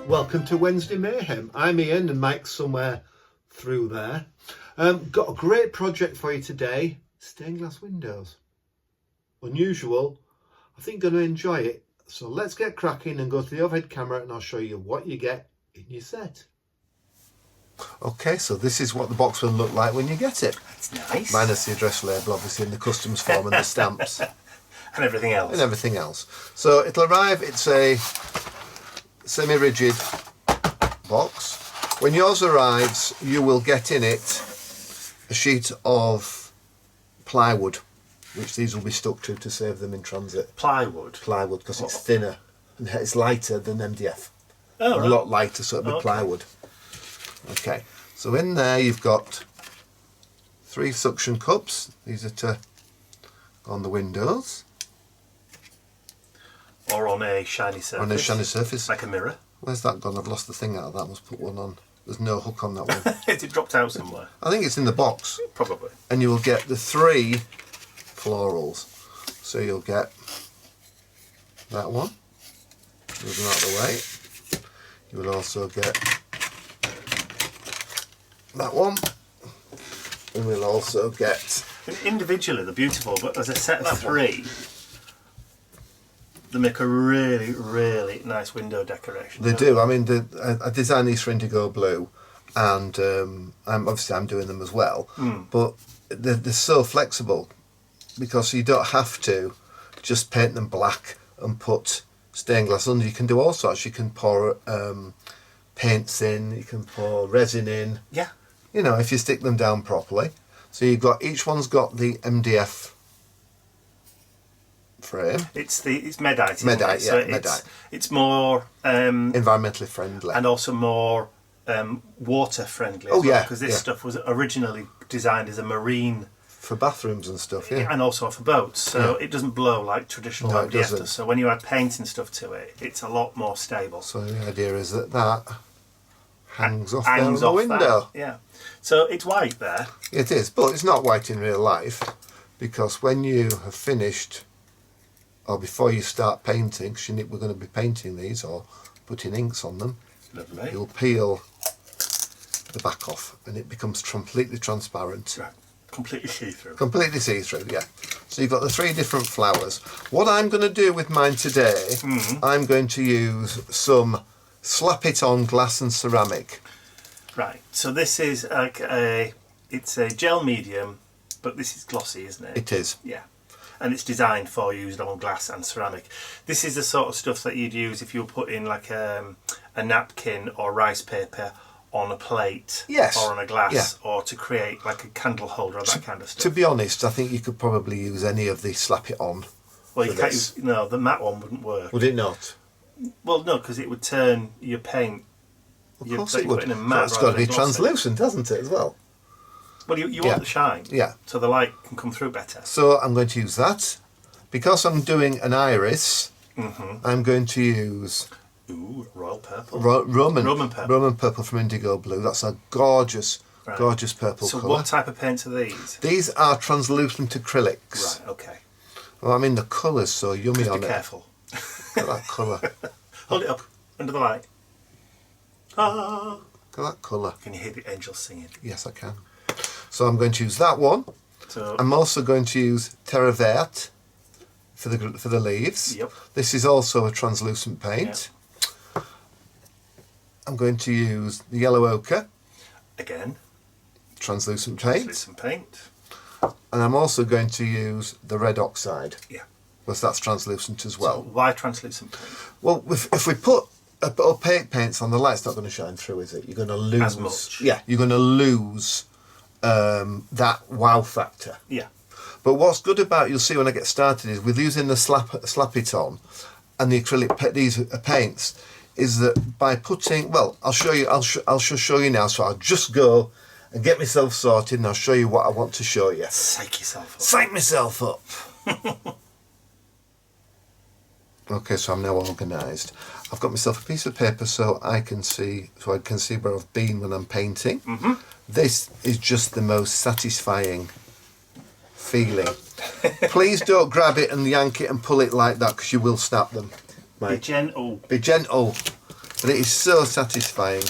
Welcome to Wednesday Mayhem. I'm Ian and Mike's somewhere through there. Got a great project for you today. Stained glass windows. Unusual. I think you're going to enjoy it. So let's get cracking and go to the overhead camera and I'll show you what you get in your set. Okay, so this is what the box will look like when you get it. It's nice. Minus the address label, obviously, in the customs form and the stamps. And everything else. And everything else. So it'll arrive, it's a semi-rigid box. When yours arrives, you will get in it a sheet of plywood, which these will be stuck to save them in transit. Plywood? Plywood, because it's thinner and it's lighter than MDF. Oh, a lot lighter, so it'll be plywood. Okay, so in there you've got 3 suction cups. These are to go on the windows. Or on a shiny surface. On a shiny surface. Like a mirror. Where's that gone? I've lost the thing out of that. I must put one on. There's no hook on that one. Has it dropped out somewhere? I think it's in the box. Probably. And you will get the 3 florals. So you'll get that one. Move them out of the way. You will also get that one. And we'll also get... Individually they're beautiful, but as a set of 3, they make a really, really nice window decoration. They do. I mean, I designed these for indigo blue, and I'm doing them as well. But they're so flexible because you don't have to just paint them black and put stained glass under. You can do all sorts. You can pour paints in. You can pour resin in. Yeah. You know, if you stick them down properly. So you've got each one's got the MDF frame. It's Medite. Medite, so Medite. It's more environmentally friendly and also more water friendly. Oh, yeah, because this stuff was originally designed as a marine for bathrooms and stuff. Yeah, and also for boats. So it doesn't blow like traditional MDF does. So when you add paint and stuff to it, it's a lot more stable. So the idea is that hangs off there on the window. Yeah. So it's white there. It is, but it's not white in real life, because when you have finished, or before you start painting, because we're going to be painting these or putting inks on them, Lovely. You'll peel the back off and it becomes completely transparent. Right. Completely see-through. Completely see-through, yeah. So you've got the 3 different flowers. What I'm going to do with mine today, I'm going to use some Slap It On glass and ceramic. Right, so this is like it's a gel medium, but this is glossy, isn't it? It is. Yeah. And it's designed for use on glass and ceramic. This is the sort of stuff that you'd use if you were putting like a napkin or rice paper on a plate, or on a glass, or to create like a candle holder or that kind of stuff. To be honest, I think you could probably use any of the Slap It On. Well, you can't use, no, the matte one wouldn't work. Would it not? Well, no, because it would turn your paint. Of course it would. It's got to be translucent, hasn't it, as well? Well, you want the shine, so the light can come through better. So I'm going to use that. Because I'm doing an iris, I'm going to use... royal purple. Roman purple from indigo blue. That's a gorgeous, gorgeous purple colour. So what type of paints are these? These are translucent acrylics. Right, okay. Well, I mean, the colour's so yummy on it. Be careful. Look at that colour. Hold it up, under the light. Ah. Look at that colour. Can you hear the angels singing? Yes, I can. So I'm going to use that one. So I'm also going to use Terre Verte for the leaves. Yep. This is also a translucent paint. Yep. I'm going to use the yellow ochre. Again. Translucent paint. Translucent paint. And I'm also going to use the red oxide. Yeah. Because that's translucent as well. So why translucent paint? Well, if we put opaque paints on, the light's not going to shine through, is it? You're going to lose... As much. Yeah, you're going to lose that wow factor. Yeah. But what's good about, you'll see when I get started, is with using the slap it on and the acrylic these paints, is that by putting, well, I'll show you. I'll show you now. So I'll just go and get myself sorted, and I'll show you what I want to show you. Psych yourself up. Psych myself up. Okay, so I'm now organised. I've got myself a piece of paper so I can see where I've been when I'm painting. This is just the most satisfying feeling. Please don't grab it and yank it and pull it like that, because you will snap them. Be gentle. Be gentle. But it is so satisfying.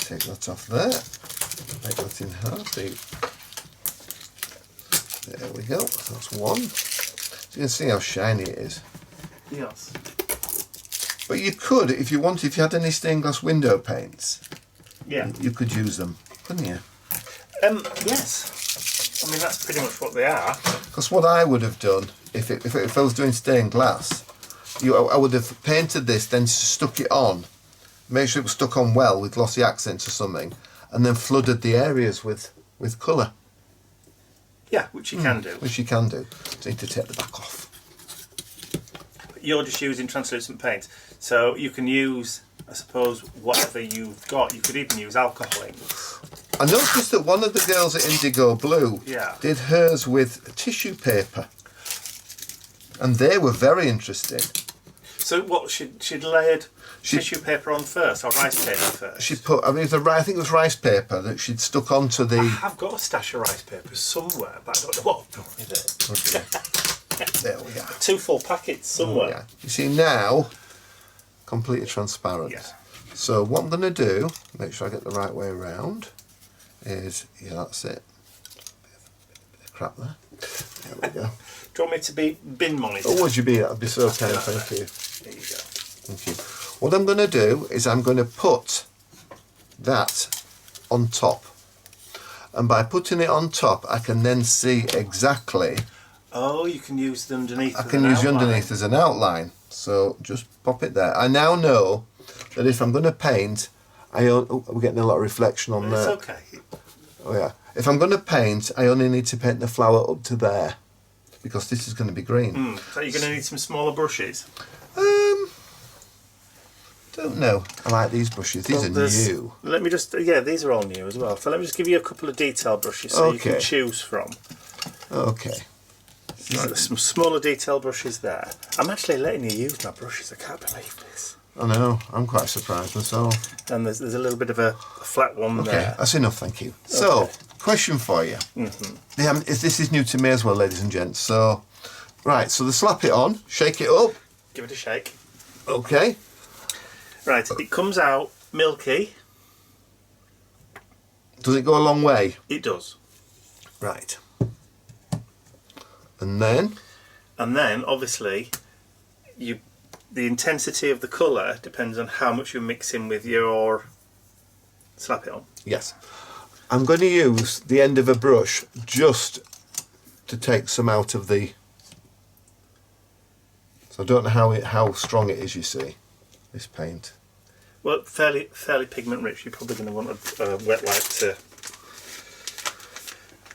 Take that off there. Make that in half. There we go. That's one. So you can see how shiny it is. Yes. But you could, if you wanted, if you had any stained glass window paints, yeah, you could use them, couldn't you? Yes. I mean, that's pretty much what they are. Because what I would have done, if I was doing stained glass, I would have painted this, then stuck it on, made sure it was stuck on well with glossy accents or something, and then flooded the areas with colour. Yeah, which you can do. Which you can do. So you need to take the back off. You're just using translucent paint, so you can use, I suppose, whatever you've got. You could even use alcohol inks. I noticed that one of the girls at Indigo Blue did hers with tissue paper, and they were very interesting. So what, she'd layered tissue paper on first, or rice paper first? She put, I think it was rice paper that she'd stuck onto the... I have got a stash of rice paper somewhere, but I don't know what I've done with it. Okay. There we are. 2 full packets somewhere. Yeah. You see now, completely transparent. Yeah. So what I'm going to do, make sure I get the right way around, is, yeah, that's it. Bit of crap there. There we go. Do you want me to be bin monitor? Oh, would you be? That'd be so kind, thank you. There you go. Thank you. What I'm going to do is I'm going to put that on top. And by putting it on top, I can then see exactly... Oh, you can use the underneath. I can use the underneath as an outline. So just pop it there. I now know that if I'm going to paint, we're getting a lot of reflection on there. It's okay. Oh yeah. If I'm going to paint, I only need to paint the flower up to there, because this is going to be green. So you're going to need some smaller brushes. Don't know. I like these brushes. These are new. Let me just, yeah, these are all new as well. So let me just give you a couple of detail brushes so you can choose from. Okay. Right, there's some smaller detail brushes there. I'm actually letting you use my brushes. I can't believe this. I know. I'm quite surprised myself. And there's a little bit of a flat one there. Okay, that's enough. Thank you. So, question for you. This is new to me as well, ladies and gents. So, right. So, slap it on, shake it up. Give it a shake. Okay. Right, it comes out milky. Does it go a long way? It does. Right. And then? And then, obviously, the intensity of the colour depends on how much you mix in with your slap it on. Yes. I'm going to use the end of a brush just to take some out of the... So I don't know how strong it is, you see, this paint. Well, fairly pigment rich. You're probably going to want a wet wipe to.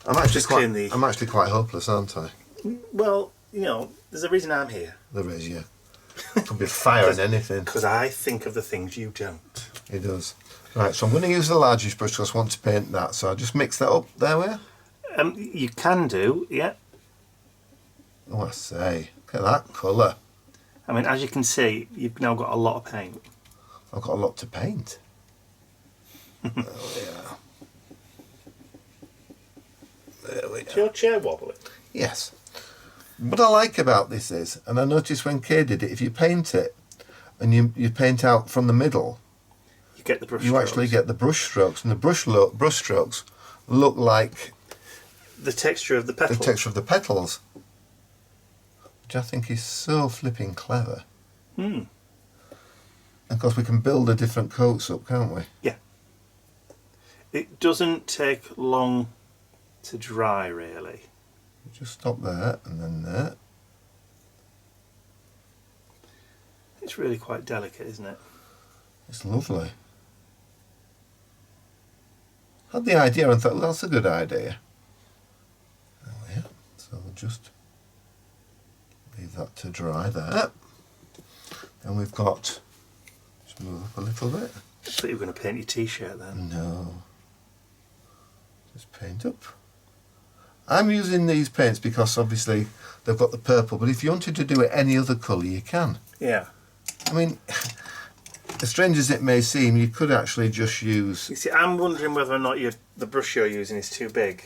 I'm actually quite hopeless, aren't I? Well, you know, there's a reason I'm here. There is, yeah. Could be fire and anything. Because I think of the things you don't. It does. Right, so I'm going to use the largest brush because I want to paint that. So I'll just mix that up there, will you? You can do, yeah. Oh, I say, look at that colour. I mean, as you can see, you've now got a lot of paint. I've got a lot to paint. Oh, yeah. There we go. Is your chair wobbling? Yes. What I like about this is, and I noticed when Kay did it, if you paint it and you paint out from the middle, you get the brush you strokes. actually get the brush strokes, and the brush strokes look like the texture of the petals. The texture of the petals, which I think is so flipping clever. And of course, we can build the different coats up, can't we? Yeah. It doesn't take long to dry, really. Just stop there and then there. It's really quite delicate, isn't it? It's lovely. I had the idea and thought, well, that's a good idea. Oh yeah, so we'll just leave that to dry there. And we've got, just move up a little bit. I thought you were going to paint your t-shirt then. No. Just paint up. I'm using these paints because obviously they've got the purple, but if you wanted to do it any other colour, you can. Yeah. I mean, as strange as it may seem, you could actually just use... You see, I'm wondering whether or not the brush you're using is too big,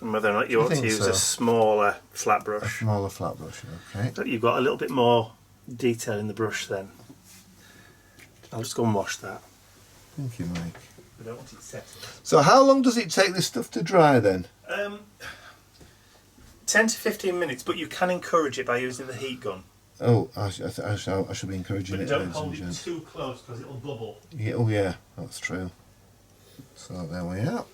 and whether or not you ought to use a smaller flat brush. A smaller flat brush, okay. But you've got a little bit more detail in the brush then. I'll just go and wash that. Thank you, Mike. I don't want it settled. So how long does it take this stuff to dry then? 10 to 15 minutes, but you can encourage it by using the heat gun. Oh, I should be encouraging But it. don't hold it too close because it'll bubble. Yeah, oh yeah, that's true. So there we are.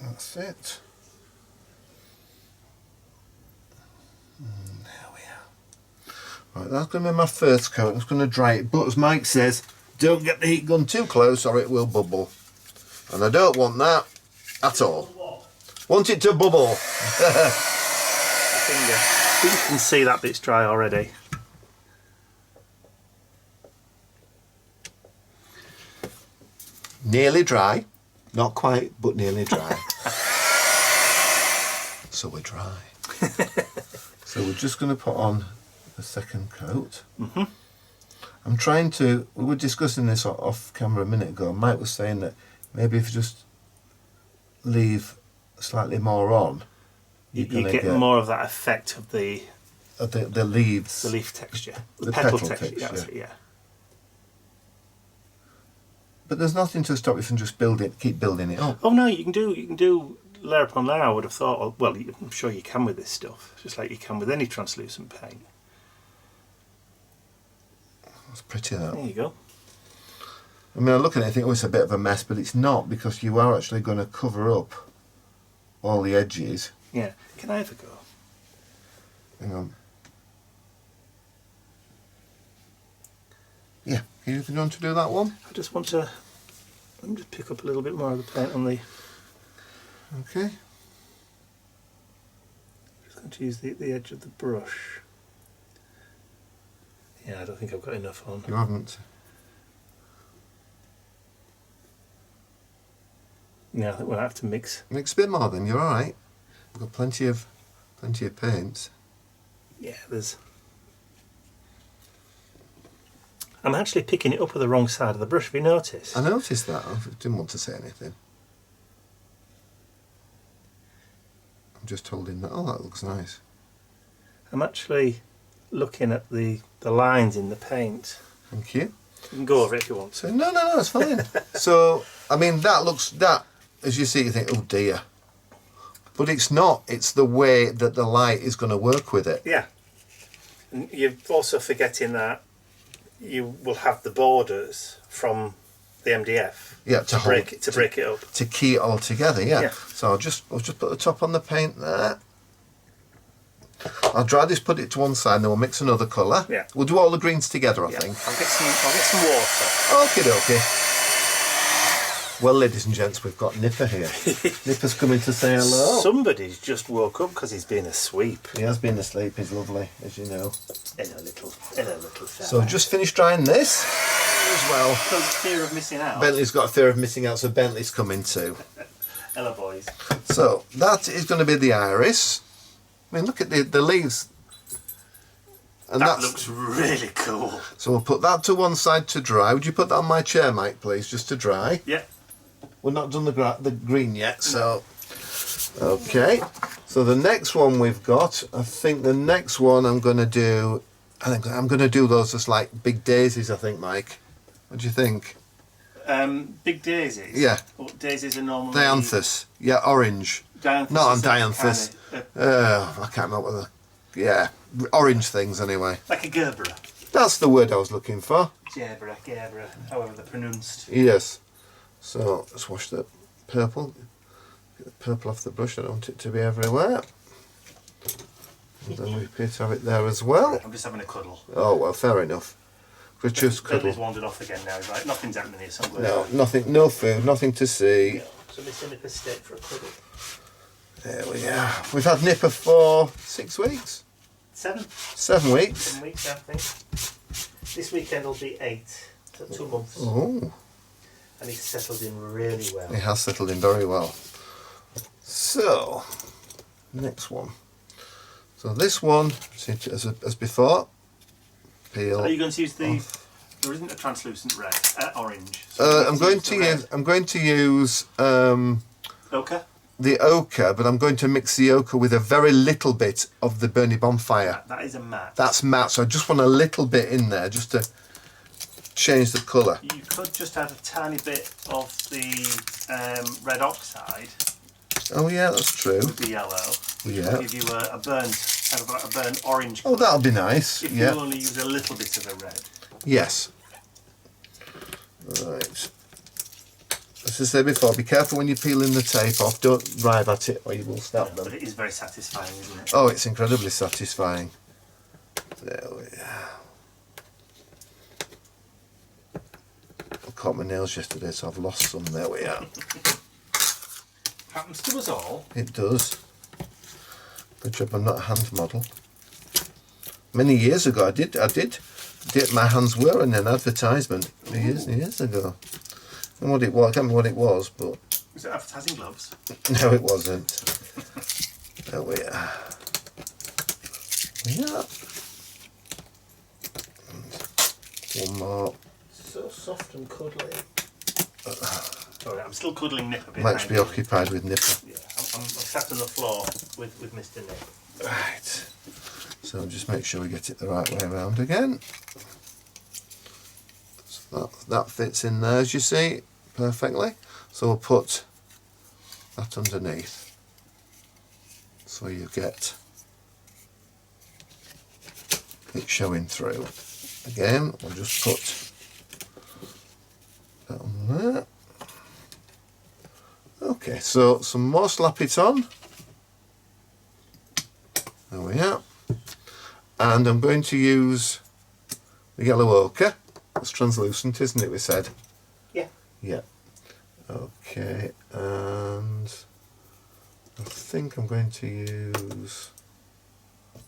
That's it. There we are. Right, that's going to be my first coat. I'm just going to dry it. But as Mike says, don't get the heat gun too close or it will bubble. And I don't want that at all. Want it to bubble. Finger. You can see that bit's dry already. Nearly dry. Not quite, but nearly dry. So we're dry. So we're just going to put on the second coat. Mm-hmm. I'm trying to, we were discussing this off camera a minute ago. Mike was saying that maybe if you just leave slightly more on, you get more of that effect of the leaves. The leaf texture. The petal petal texture. texture. That's it, yeah. But there's nothing to stop you from just keep building it up. Oh no, you can do layer upon layer, I would have thought. Well, I'm sure you can with this stuff, just like you can with any translucent paint. That's pretty, that. There you go. I mean, I look at it and think, oh, it's a bit of a mess, but it's not, because you are actually going to cover up all the edges. Yeah. Can I have a go? Hang on. Yeah, you want to do that one? I just want to. Let me just pick up a little bit more of the paint on the. Okay. Just going to use the edge of the brush. Yeah, I don't think I've got enough on. You haven't. Yeah, I think we'll have to mix. Mix a bit more then, you're alright. We've got plenty of paint. Yeah, there's. I'm actually picking it up with the wrong side of the brush, have you noticed? I noticed that. I didn't want to say anything. I'm just holding that. Oh, that looks nice. I'm actually looking at the lines in the paint. Thank you. You can go over it if you want. So no, it's fine. So, I mean, that, as you see, you think, oh dear. But it's not. It's the way that the light is going to work with it. Yeah. And you're also forgetting that you will have the borders from the MDF. Yeah, to break it up. To key it all together, yeah. Yeah. So I'll just put the top on the paint there. I'll dry this, put it to one side, and then we'll mix another colour. Yeah. We'll do all the greens together, I think. I'll get some water. Okie dokie. Well, ladies and gents, we've got Nipper here. Nipper's coming to say hello. Somebody's just woke up because he's been asleep. He has been asleep, he's lovely, as you know. Hello, little fella. So just finished drying this as well. Because fear of missing out. Bentley's got a fear of missing out, so Bentley's coming too. Hello, boys. So that is going to be the iris. I mean, look at the leaves. And that looks really cool. So we'll put that to one side to dry. Would you put that on my chair, Mike, please, just to dry? Yeah. We're not done the green yet, so... Okay. So the next one we've got, I think the next one I'm going to do... I think I'm going to do those as like big daisies, I think, Mike. What do you think? Big daisies? Yeah. What daisies are normally... Dianthus. Yeah, orange. Dianthus. Not on dianthus. I can't remember what the... Yeah. Orange things, anyway. Like a gerbera. That's the word I was looking for. Gerbera, however they're pronounced. Yes. So let's wash the purple. Get the purple off the brush. I don't want it to be everywhere. And then we appear to have it there as well. I'm just having a cuddle. Oh well, fair enough. We just cuddle. Bentley's wandered off again now. He's like, nothing's happening here, so I'm going No, nothing. No food. Nothing to see. Yeah. So Mr. Nipper stayed for a cuddle. There we are. We've had Nipper for 6 weeks. 7. 7 weeks. 7 weeks, I think. This weekend will be 8. So 2 months. Oh. And he's settled in really well. He has settled in very well. So, next one. So this one, as before, peel. Are you going to use the? Off. There isn't a translucent red, orange. So I'm going to use. ochre. the ochre, but I'm going to mix the ochre with a very little bit of the Burnie Bonfire. That is a matte. That's matte, so I just want a little bit in there just to change the colour. You could just add a tiny bit of the red oxide. Oh yeah, that's true. With the yellow. Yeah. Give you a burnt, kind of like a burnt orange colour. Oh, that'll be nice. If yeah. you only use a little bit of the red. Yes. Right. As I said before, be careful when you're peeling the tape off. Don't rive at it or you will snap them. But it is very satisfying, isn't it? Oh, it's incredibly satisfying. There we are. I caught my nails yesterday, so I've lost some. There we are. Happens to us all. It does. Good job I'm not a hand model. Many years ago I did my hands were in an advertisement years and years ago. And what it was, I can't remember what it was, but... Was it advertising gloves? No, it wasn't. There we are. Yeah. One more. So soft and cuddly. Sorry, I'm still cuddling Nipper behind. Mike's preoccupied with Nipper. Yeah, I'm sat on the floor with Mr. Nip. Right. So just make sure we get it the right way around again. So that fits in there, as you see, perfectly. So we'll put that underneath. So you get it showing through. Again, we'll just put that on there. Okay, so some more slap it on. There we are. And I'm going to use the yellow ochre. It's translucent, isn't it, we said? Yeah. Yeah. Okay, and I think I'm going to use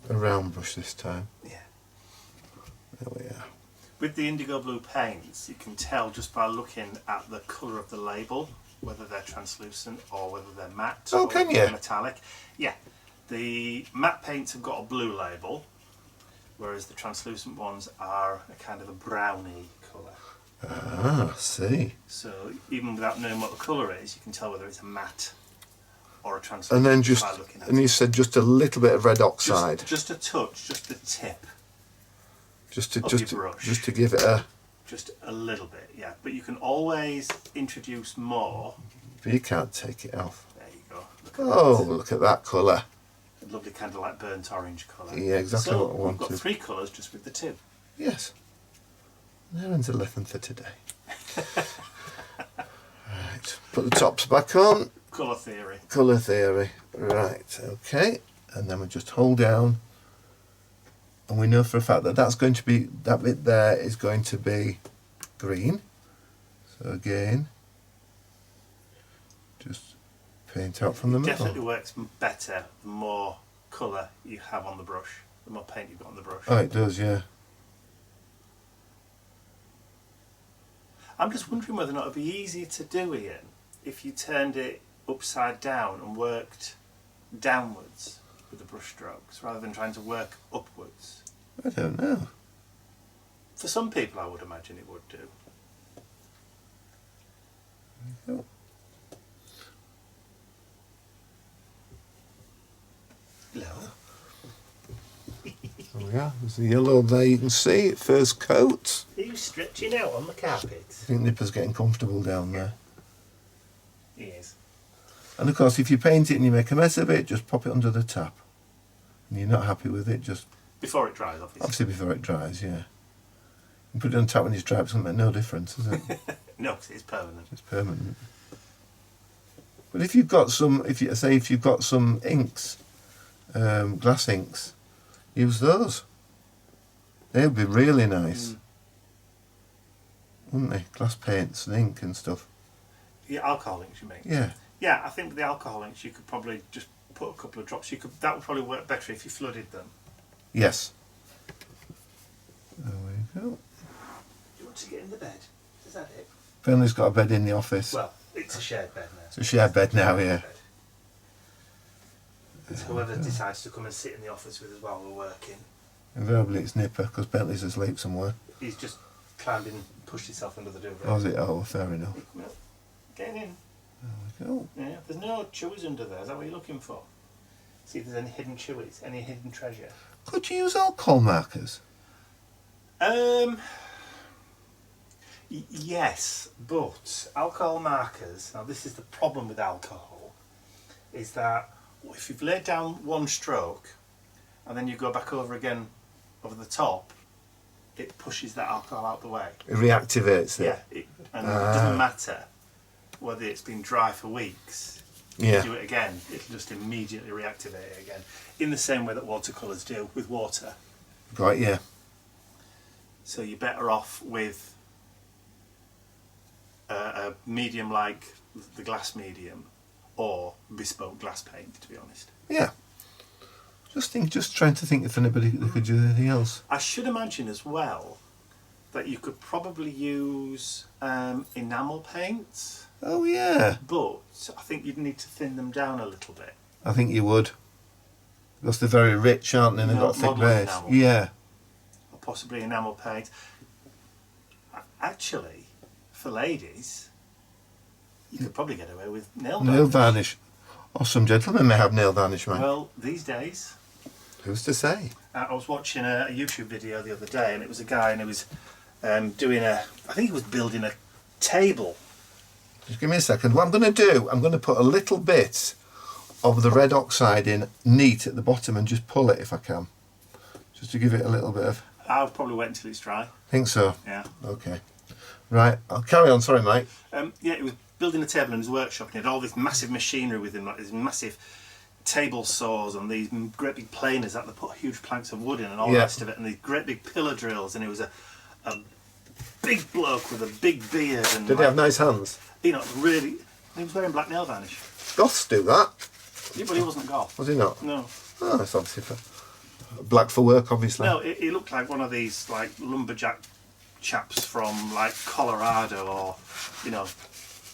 a round brush this time. Yeah. There we are. With the indigo blue paints, you can tell just by looking at the colour of the label whether they're translucent or whether they're matte or can whether you? they're metallic. Yeah. The matte paints have got a blue label, whereas the translucent ones are a kind of a browny colour. Ah, I see. So even without knowing what the colour is, you can tell whether it's a matte or a translucent. And then just, by looking at and you said just a little bit of red oxide. Just a touch, just the tip. Just to brush. just to give it a. Just a little bit, yeah. But you can always introduce more. But you can't take it off. There you go. Look at that colour. A lovely kind of like burnt orange colour. Yeah, exactly so what I wanted. We've got 3 colours just with the 2. Yes. There ends a lesson for today. Right, put the tops back on. Colour theory. Colour theory. Right, okay. And then we just hold down. And we know for a fact that that's going to be, that bit there is going to be green. So again, just paint out from the middle. It definitely works better the more colour you have on the brush, the more paint you've got on the brush. Oh, it does, yeah. I'm just wondering whether or not it would be easier to do, Ian, if you turned it upside down and worked downwards with the brush strokes rather than trying to work upwards. I don't know. For some people I would imagine it would do. There you go. There we are. There's the yellow there, you can see, first coat. Are you stretching out on the carpet? I think Nipper's getting comfortable down there. He is. And of course, if you paint it and you make a mess of it, just pop it under the tap. And you're not happy with it, just... Before it dries, obviously. Obviously before it dries, yeah. You put it on tap when it's dry, it's going to make no difference, is it? No, because it's permanent. It's permanent. But if you've got some, if you've got some inks, glass inks, use those. They would be really nice, wouldn't they? Glass paints and ink and stuff. Yeah, alcohol inks, you mean? Yeah. Yeah, I think with the alcohol inks, you could probably just put a couple of drops. That would probably work better if you flooded them. Yes. There we go. Do you want to get in the bed? Is that it? Burnley's got a bed in the office. Well, it's a shared bed now. It's a shared bed now, yeah. It's whoever decides to come and sit in the office with us while we're working. Invariably it's Nipper, because Bentley's asleep somewhere. He's just climbed in and pushed himself under the duvet. Oh, is it? Oh, fair enough. Well, getting in. There we go. Yeah, there's no chewies under there. Is that what you're looking for? See if there's any hidden chewies, any hidden treasure. Could you use alcohol markers? Yes, but alcohol markers, now this is the problem with alcohol, is that if you've laid down one stroke and then you go back over again over the top, it pushes that alcohol out the way. It reactivates it. Yeah, and it doesn't matter whether it's been dry for weeks. Yeah. You do it again, it'll just immediately reactivate it again, in the same way that watercolours do with water. Right, yeah. So you're better off with a medium like the glass medium or bespoke glass paint, to be honest. Yeah. Just trying to think if anybody could do anything else. I should imagine as well that you could probably use enamel paints. Oh yeah. But I think you'd need to thin them down a little bit. I think you would. Because they're very rich, aren't they? And they've got a thick base. Enamel. Yeah. Or possibly enamel paint. Actually, for ladies, you could probably get away with nail varnish. Nail varnish. Or some gentlemen may have nail varnish, mate. Well, these days... Who's to say? I was watching a YouTube video the other day, and it was a guy, and he was doing I think he was building a table. Just give me a second. What I'm going to do, I'm going to put a little bit of the red oxide in neat at the bottom and just pull it if I can. Just to give it a little bit of... I'll probably wait until it's dry. Think so? Yeah. Okay. Right, I'll carry on. Sorry, mate. Yeah, he was building a table in his workshop, and he had all this massive machinery with him, like these massive table saws and these great big planers that they put huge planks of wood in and all the rest of it, and these great big pillar drills, and it was a big bloke with a big beard. And Did he have nice hands? You know, really, he was wearing black nail varnish. Goths do that. Yeah, but he wasn't goth. Was he not? No. Oh, that's obviously black for work, obviously. No, he looked like one of these like lumberjack chaps from like Colorado, or you know,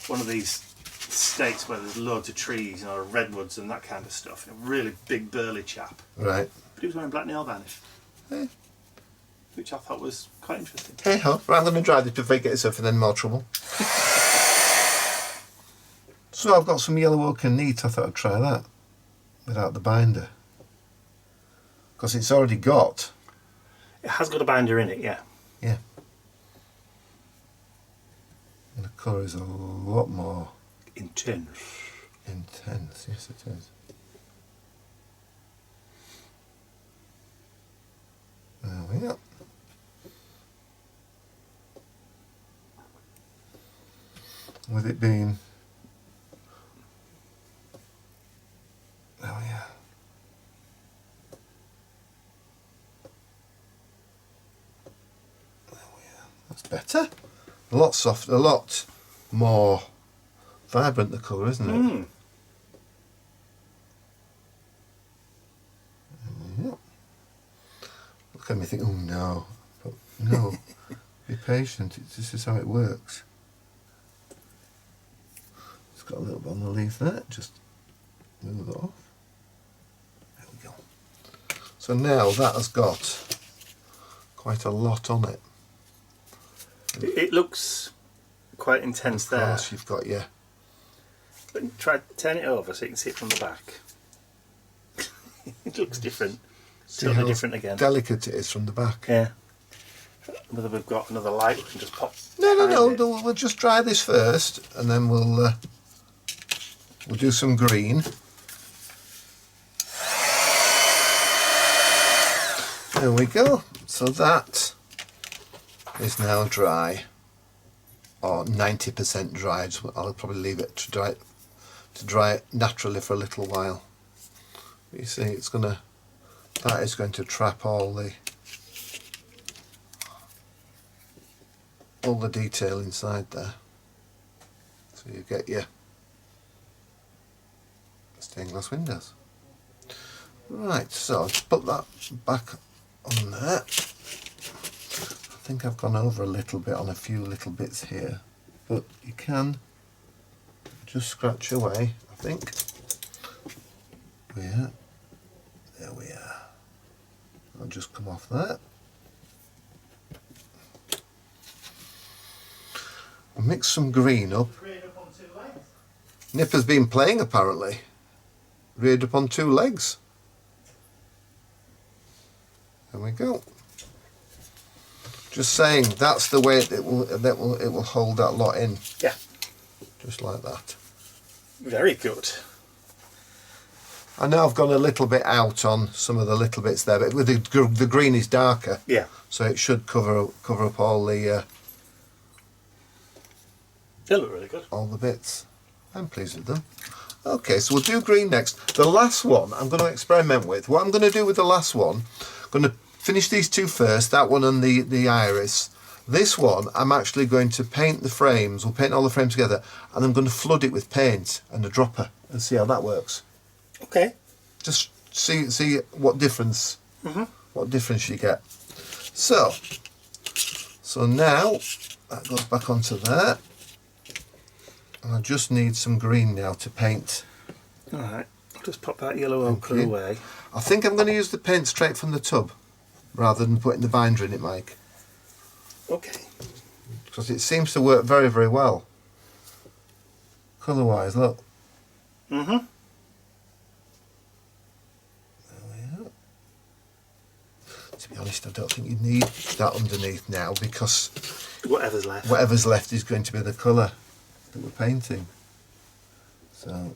one of these states where there's loads of trees, you know, redwoods and that kind of stuff. A really big burly chap. Right. But he was wearing black nail varnish. Hey. Which I thought was quite interesting. Hey ho. Right, I'm going to dry this before you get yourself in any more trouble. So I've got some yellow ochre neat. I thought I'd try that without the binder. Because it's already got... It has got a binder in it, yeah. Yeah. And the colour is a lot more... Intense. Intense, yes it is. There we are. With it being... There we are. There we are. That's better. A lot softer, a lot more vibrant the colour, isn't it? Mm. Yeah. Look at me think, oh no. But no. Be patient, this is how it works. It's got a little bit on the leaf there, just move it off. There we go. So now that has got quite a lot on it. It looks quite intense there. Of course, you've got your... But try turn it over so you can see it from the back. It looks different. Totally different again. Delicate it is from the back. Yeah. Whether we've got another light we can just pop. No, we'll just dry this first, and then we'll do some green. There we go. So that is now dry, or 90% dried. So I'll probably leave it to dry naturally for a little while. You see, that is going to trap all the detail inside there. So you get your stained glass windows. Right, so I'll just put that back on there. I think I've gone over a little bit on a few little bits here, but you can just scratch away, I think. Yeah, there we are. I'll just come off there. Mix some green up. Nipper's been playing apparently. Reared up on 2 legs. There we go. Just saying, that's the way it will hold that lot in. Yeah. Just like that. Very good. I know I've gone a little bit out on some of the little bits there, but with the green is darker. Yeah. So it should cover up all the. They look really good. All the bits. I'm pleased with them. Okay, so we'll do green next. The last one I'm going to experiment with. What I'm going to do with the last one, I'm going to finish these 2 first, that one and the iris. This one, I'm actually going to paint the frames, we'll paint all the frames together, and I'm going to flood it with paint and a dropper and see how that works. Okay. Just see what difference, what difference you get. So now that goes back onto there. And I just need some green now to paint. Alright, I'll just pop that yellow ochre away. I think I'm going to use the paint straight from the tub rather than putting the binder in it, Mike. Okay. Because it seems to work very, very well. Colour wise, look. Mm-hmm. There we are. To be honest, I don't think you need that underneath now because whatever's left is going to be the colour that we're painting. So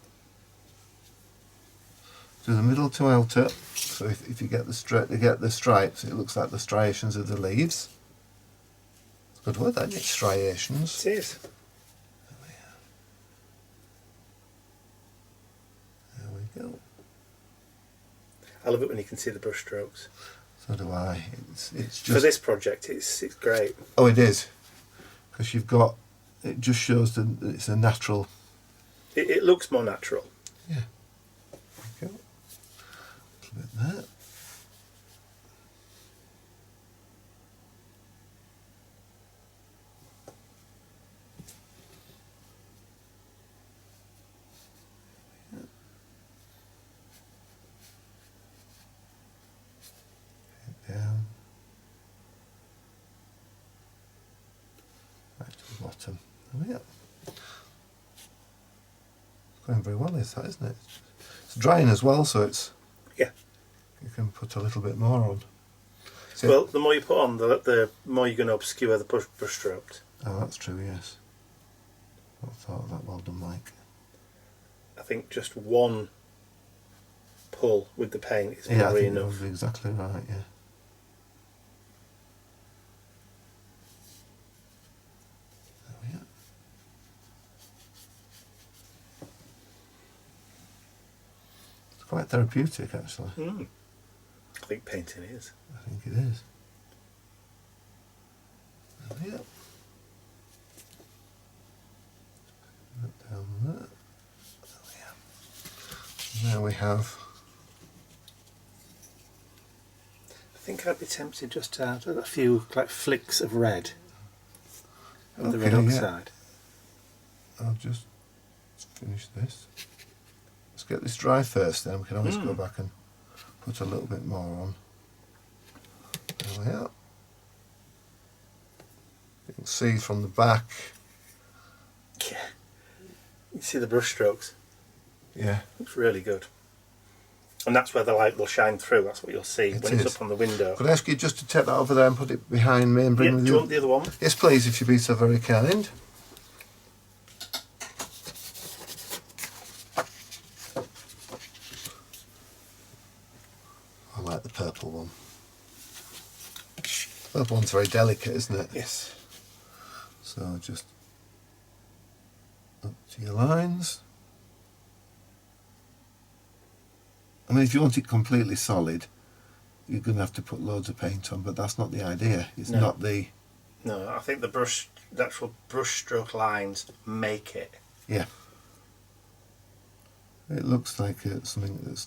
do the middle to outer. So if you get the stripes, it looks like the striations of the leaves. It's a good word, that isn't it? Striations. It is. There we go. I love it when you can see the brush strokes. So do I. It's just for this project. It's great. Oh, it is, because you've got. It just shows that it's a natural. It looks more natural. Yeah. There we go. A little bit there. Down. Right to the bottom. There we go. It's going very well, is that, isn't it? It's drying as well, so it's. Yeah. You can put a little bit more on. So well, the more you put on, the more you're going to obscure the brush strokes. Oh, that's true. Yes. I thought of that. Well done, Mike. I think just one pull with the paint is Yeah, I probably think enough. that would be exactly right. Yeah. Quite therapeutic, actually. I think painting is. I think it is. There we go. Down there. There we are. Now we have. I think I'd be tempted just to add a few like flicks of red on the red oxide. I'll just finish this. Let's get this dry first, then we can always go back and put a little bit more on. There we are. You can see from the back. Yeah. You see the brush strokes? Yeah. Looks really good. And that's where the light will shine through, that's what you'll see when it's up on the window. Could I ask you just to take that over there and put it behind me and bring do you want the other one? Yes, please, if you'd be so very kind. I like the purple one. The purple one's very delicate, isn't it? Yes. So just up to your lines. I mean, if you want it completely solid, you're going to have to put loads of paint on, but that's not the idea. It's not the... No, I think the actual brush stroke lines make it. Yeah. It looks like something that's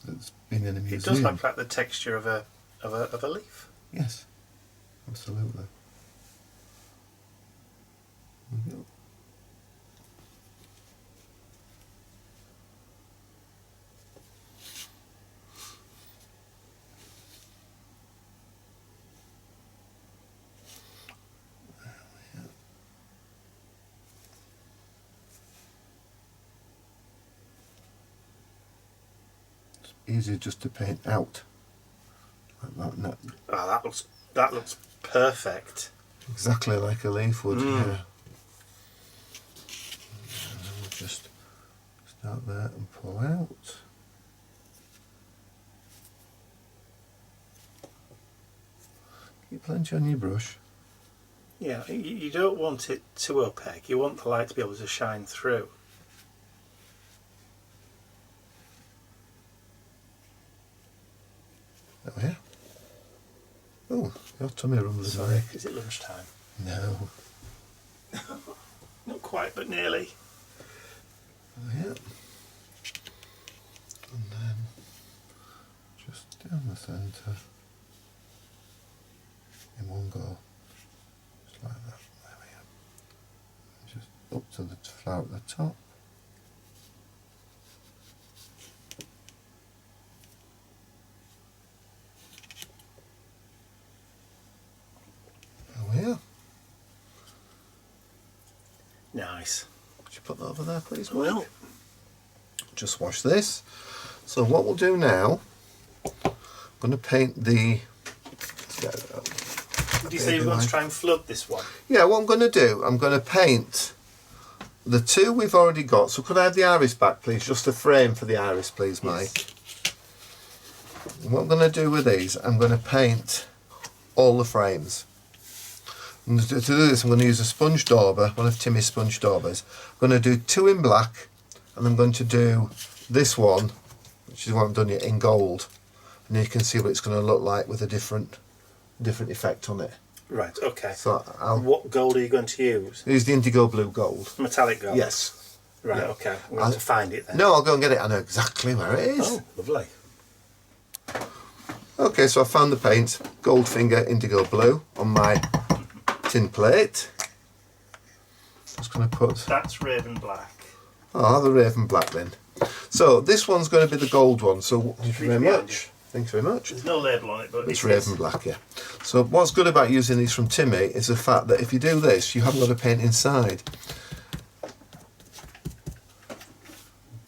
been in a museum. It does look like the texture of a leaf. Yes, absolutely. There we go. easier just to paint out. Like that. Oh, that looks perfect. Exactly like a leaf would, yeah. And then we'll just start there and pull out. Keep plenty on your brush. Yeah, you don't want it too opaque. You want the light to be able to shine through. There we are. Oh, your tummy rumbles. Sorry, is it lunchtime? No. Not quite, but nearly. Oh, yeah. And then just down the centre in one go. Just like that. There we are. Just up to the flower at the top. There we are. Nice. Could you put that over there, please, I Mike? will. Just wash this. So what we'll do now, I'm going to paint the... Did you say you were going to try and flood this one? Yeah, what I'm going to do, I'm going to paint the two we've already got. So could I have the iris back, please? Just a frame for the iris, please, Mike. Yes. And what I'm going to do with these, I'm going to paint all the frames. And to do this, I'm going to use a sponge dauber, one of Timmy's sponge daubers. I'm going to do two in black, and I'm going to do this one, which is what I've done yet, in gold. And you can see what it's going to look like with a different effect on it. Right, okay. So what gold are you going to use? Use the indigo blue gold. Metallic gold? Yes. Right, Yeah. okay. I'm going to find it then. No, I'll go and get it. I know exactly where it is. Oh, lovely. Okay, so I found the paint, Goldfinger Indigo Blue, on my tin plate. Just going to put... That's Raven Black. Oh, I'll have the Raven Black then. So this one's going to be the gold one, so thank you very much. Thanks very much. There's no label on it, but it's Raven Black, yeah. So what's good about using these from Timmy is the fact that if you do this, you haven't got to paint inside.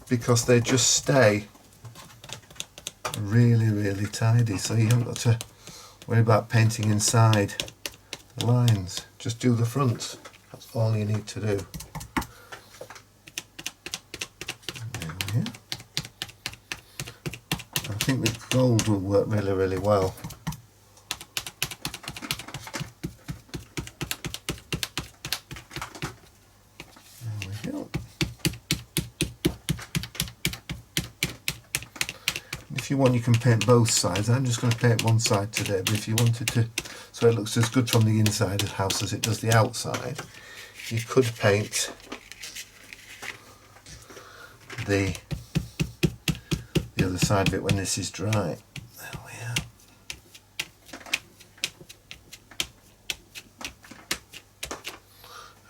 Because they just stay really, really tidy, so you haven't got to worry about painting inside the lines. Just do the fronts. That's all you need to do. There we are. I think the gold will work really, really well. There we go. If you want, you can paint both sides. I'm just going to paint one side today, but if you wanted to, so it looks as good from the inside of the house as it does the outside, you could paint the other side of it when this is dry. There we are.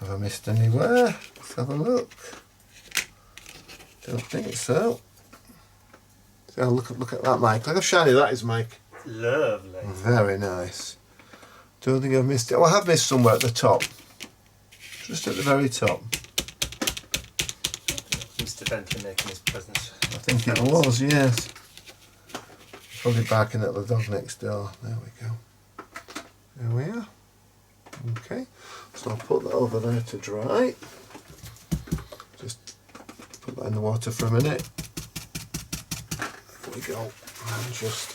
Have I missed anywhere? Let's have a look. Don't think so. Oh, look at that, Mike. Look how shiny that is, Mike. Lovely. Very nice. Don't think I've missed it. Oh, I have missed somewhere at the top. Just at the very top. Mr. Bentley making his presence. I think it was, yes. Probably barking at the dog next door. There we go. There we are. Okay. So I'll put that over there to dry. Just put that in the water for a minute. There we go. And just...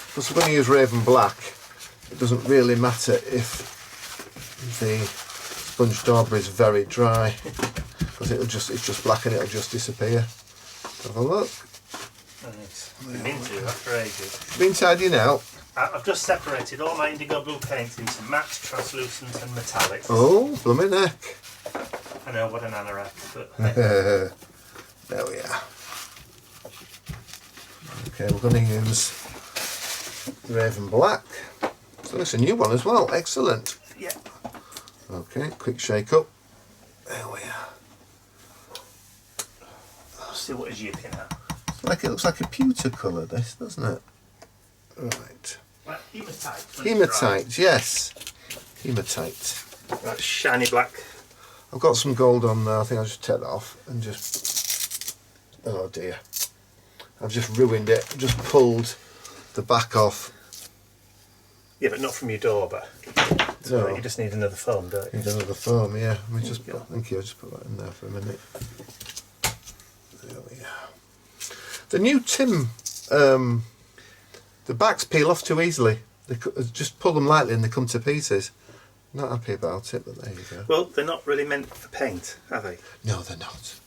Because we're going to use Raven Black, it doesn't really matter if the sponge dauber is very dry, because it's just black and it'll just disappear. Have a look. Nice. Been to after ages. Been tidying out. I've just separated all my indigo blue paints into matte, translucent and metallics. Oh, blooming neck. I know, what an anorak, but... There we are. Okay, we're going to use Raven Black. So it's a new one as well. Excellent. Yeah. Okay, quick shake up. There we are. See what is yipping at. It looks like a pewter colour, this, doesn't it? Right. Like hematite. Hematite, yes. Hematite. That shiny black. I've got some gold on there. I think I'll just take that off and just... Oh dear. I've just ruined it. I've just pulled the back off. Yeah, but not from your door, but No. You just need another foam, don't you? Need another foam, yeah. Let me just thank you, I'll just put that in there for a minute. There we go. The new Tim, the backs peel off too easily. Just pull them lightly and they come to pieces. Not happy about it, but there you go. Well, they're not really meant for paint, are they? No, they're not.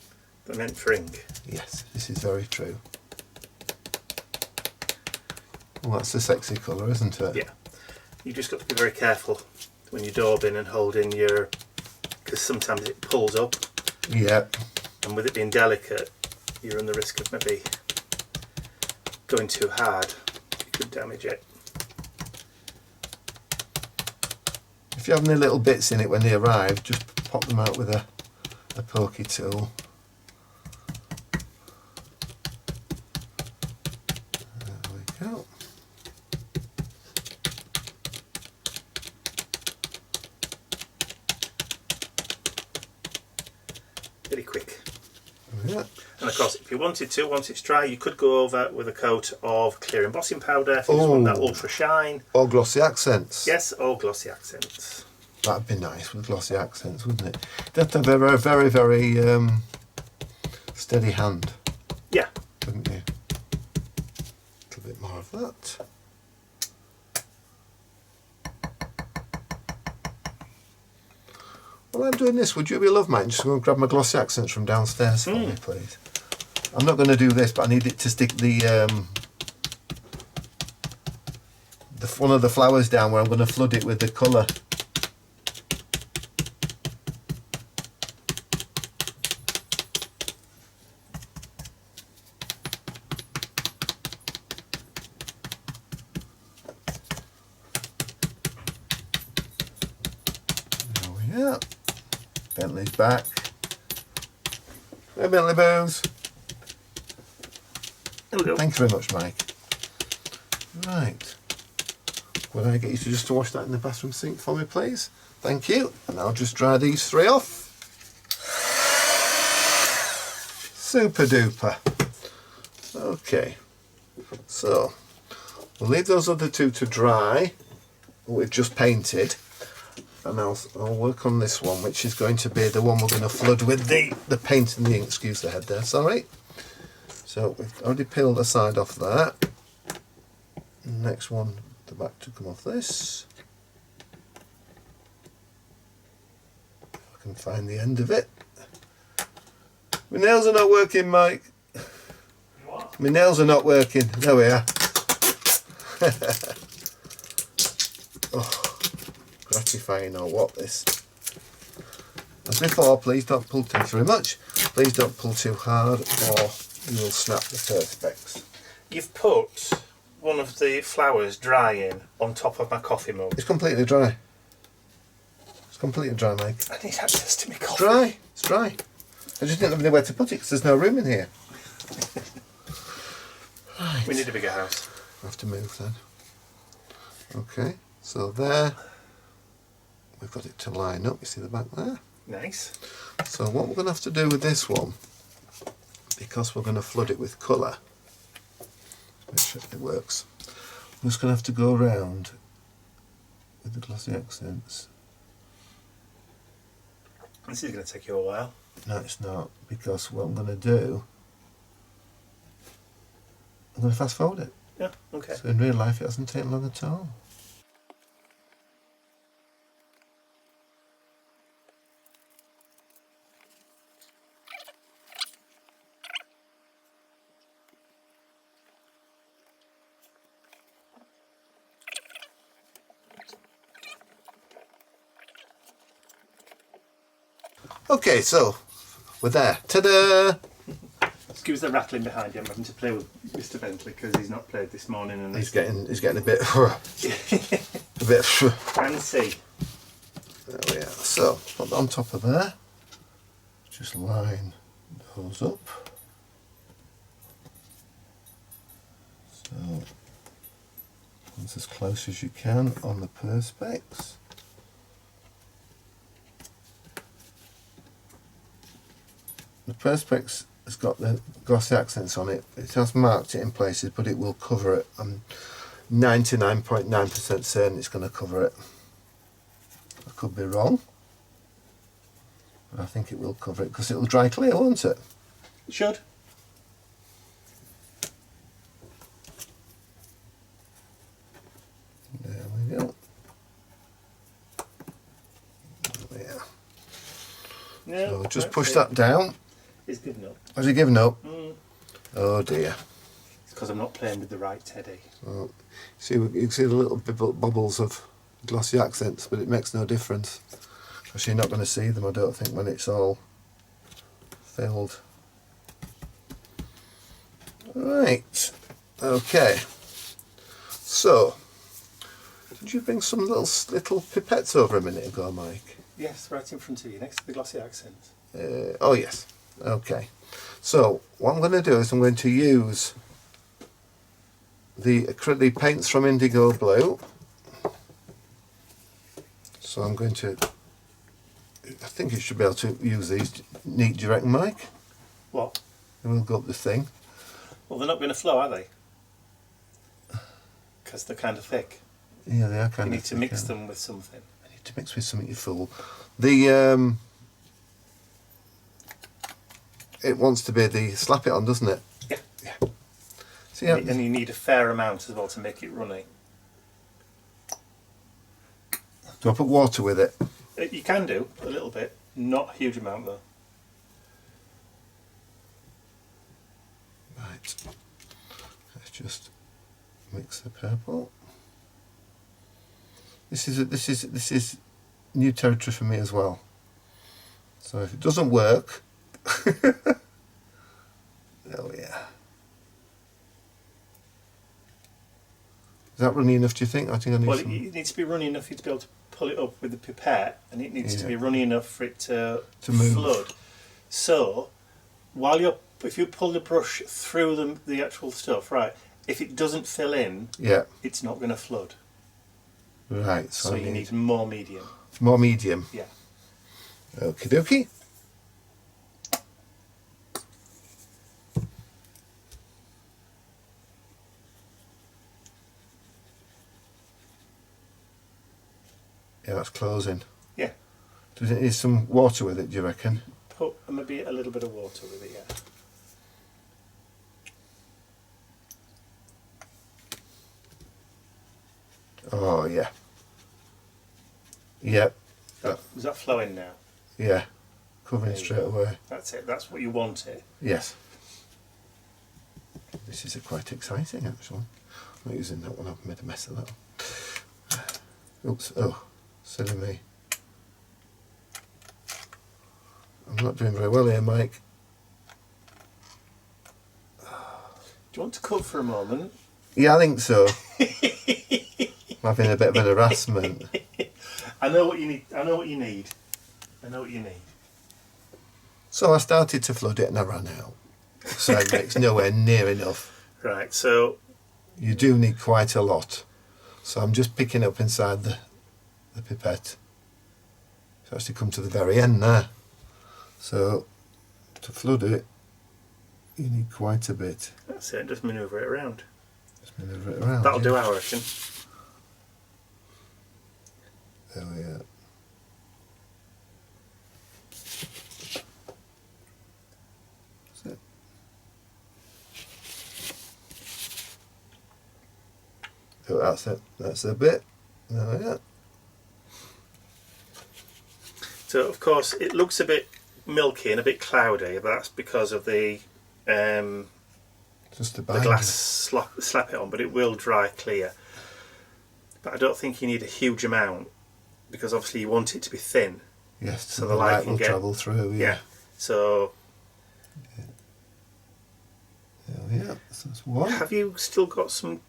They're meant for ink. Yes, this is very true. Well, that's a sexy colour, isn't it? Yeah. You just got to be very careful when you're daubing and holding your... because sometimes it pulls up. Yeah. And with it being delicate, you run the risk of maybe going too hard. You could damage it. If you have any little bits in it when they arrive, just pop them out with a pokey tool. There we go. Very quick. Yeah. And of course, if you wanted to, once it's dry, you could go over with a coat of clear embossing powder if you just want that ultra shine. Or glossy accents. Yes, or glossy accents. That'd be nice with glossy accents, wouldn't it? You'd have to have a very, very steady hand. Yeah. Wouldn't you? A little bit more of that. While I'm doing this, would you be a love mate? Just go and grab my glossy accents from downstairs for me, please. I'm not going to do this, but I need it to stick the one of the flowers down where I'm going to flood it with the colour. There we are. Bentley's back. Hey Bentley Bones. Hello. Thank you very much, Mike. Right. Would I get you to just to wash that in the bathroom sink for me, please? Thank you. And I'll just dry these three off. Super duper. Okay. So, we'll leave those other two to dry. We've just painted. And I'll work on this one, which is going to be the one we're going to flood with the paint and the ink. Excuse the head there, sorry. So we've already peeled the side off there. Next one, the back to come off this. If I can find the end of it. My nails are not working, Mike. What? My nails are not working. There we are. Oh, gratifying or what this. As before, please don't pull too very much. Please don't pull too hard or you will snap the perspex. You've put one of the flowers drying on top of my coffee mug. It's completely dry. It's completely dry, Mike. I need access to my It's coffee. dry. It's dry. I just didn't have anywhere to put it because there's no room in here. Right. We need a bigger house. I have to move then. Okay, so there. We've got it to line up. You see the back there? Nice. So what we're going to have to do with this one, because we're going to flood it with colour, make sure it works, I'm just going to have to go around with the glossy accents. This is going to take you a while. No, it's not, because what I'm going to do, I'm going to fast forward it. Yeah, okay. So in real life it hasn't taken long at all. Okay, so we're there. Ta-da! Excuse the rattling behind you. I'm having to play with Mr. Bentley because he's not played this morning, and He's getting a bit a bit fancy. There we are. So put that on top of there. Just line those up. So it's as close as you can on the perspex. The perspex has got the glossy accents on it. It has marked it in places, but it will cover it. I'm 99.9% certain it's going to cover it. I could be wrong, but I think it will cover it because it'll dry clear, won't it? It should. There we go. There. Yeah, So just push that down. It's given up. Has it given up? Mm. Oh dear. It's because I'm not playing with the right teddy. Oh, see, you can see the little bubbles of glossy accents, but it makes no difference because you're not going to see them, I don't think, when it's all filled. Right. Okay. So, did you bring some little pipettes over a minute ago, Mike? Yes, right in front of you, next to the glossy accents. Oh yes. Okay. So what I'm going to do is I'm going to use the acrylic paints from Indigo Blue. So I'm going to, I think you should be able to use these neat, do you reckon, Mike? What? And we'll go up the thing. Well, they're not going to flow, are they? Because they're kind of thick. Yeah, they are kind of thick. You need to mix them with something. I need to mix with something, you fool. The, it wants to be the slap it on, doesn't it? Yeah. Yeah. So, yeah. And you need a fair amount as well to make it runny. Do I put water with it? You can do, a little bit. Not a huge amount though. Right. Let's just mix the purple. This is new territory for me as well. So if it doesn't work, oh yeah. Is that runny enough, do you think? I think I need some... it needs to be runny enough for you to be able to pull it up with the pipette, and it needs to be runny enough for it to move. flood. So, if you pull the brush through the actual stuff, right, if it doesn't fill in, it's not going to flood. Right. So you need more medium. More medium? Yeah. Okie dokie. Yeah, that's closing. Yeah. Does it need some water with it, do you reckon? Put maybe a little bit of water with it, yeah. Oh, yeah. Yep. Is that flowing now? Yeah. Covering straight away. That's it. That's what you want it. Yes. This is quite exciting, actually. I'm not using that one. I've made a mess of that one. Oops. Oh, silly me. I'm not doing very well here, Mike. Do you want to cut for a moment? Yeah, I think so. I'm having a bit of an harassment. I know what you need. I know what you need. I know what you need. So I started to flood it and I ran out. So it's nowhere near enough. Right, so... You do need quite a lot. So I'm just picking up inside the pipette. It's actually come to the very end there. So to flood it, you need quite a bit. That's it, just manoeuvre it around. Just manoeuvre it around. That'll do, I reckon. There we are. That's it. Oh, that's it. That's a bit. There we are. So, of course, it looks a bit milky and a bit cloudy. That's because of the Just the glass slap it on, but it will dry clear. But I don't think you need a huge amount, because obviously you want it to be thin. Yes, so the light will travel through. Yeah. So. Yeah. So that's one. Have you still got some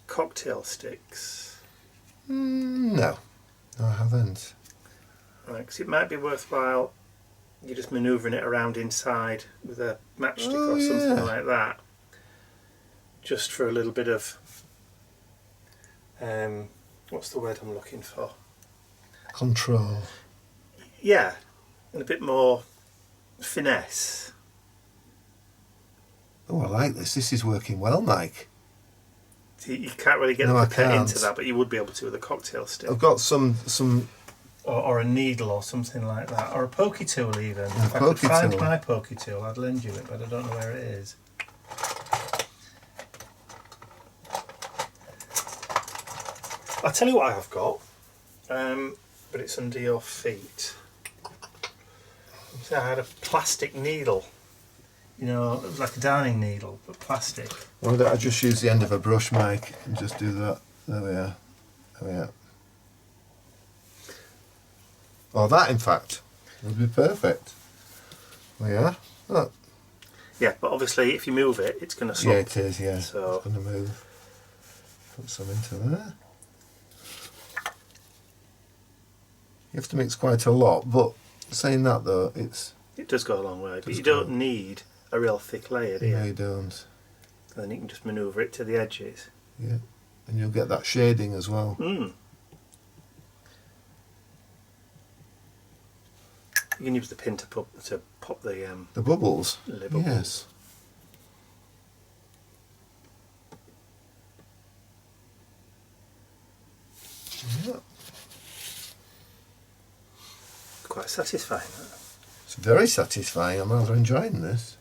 cocktail sticks? No, I haven't. Right, because it might be worthwhile you just manoeuvring it around inside with a matchstick or something like that, just for a little bit of what's the word I'm looking for? Control. Yeah, and a bit more finesse. Oh, I like this. This is working well, Mike. You can't really get the pipette into that, but you would be able to with a cocktail stick. I've got some or a needle or something like that, or a pokey tool even. If I could find my pokey tool, I'd lend you it, but I don't know where it is. I'll tell you what I have got, but it's under your feet. So I had a plastic needle. You know, it was like a darning needle, but plastic. Why don't I just use the end of a brush, Mike, and just do that? There we are. There we are. Oh, that, in fact, would be perfect. There we are. Look. Yeah, but obviously, if you move it, it's going to slip. Yeah, it is, yeah. So it's going to move. Put some into there. You have to mix quite a lot, but saying that, though, it does go a long way, but you don't need a real thick layer, do you? No, you don't. And then you can just manoeuvre it to the edges. Yeah, and you'll get that shading as well. You can use the pin to pop the bubbles. Yes. Yeah. Quite satisfying. It's very satisfying. I'm rather enjoying this.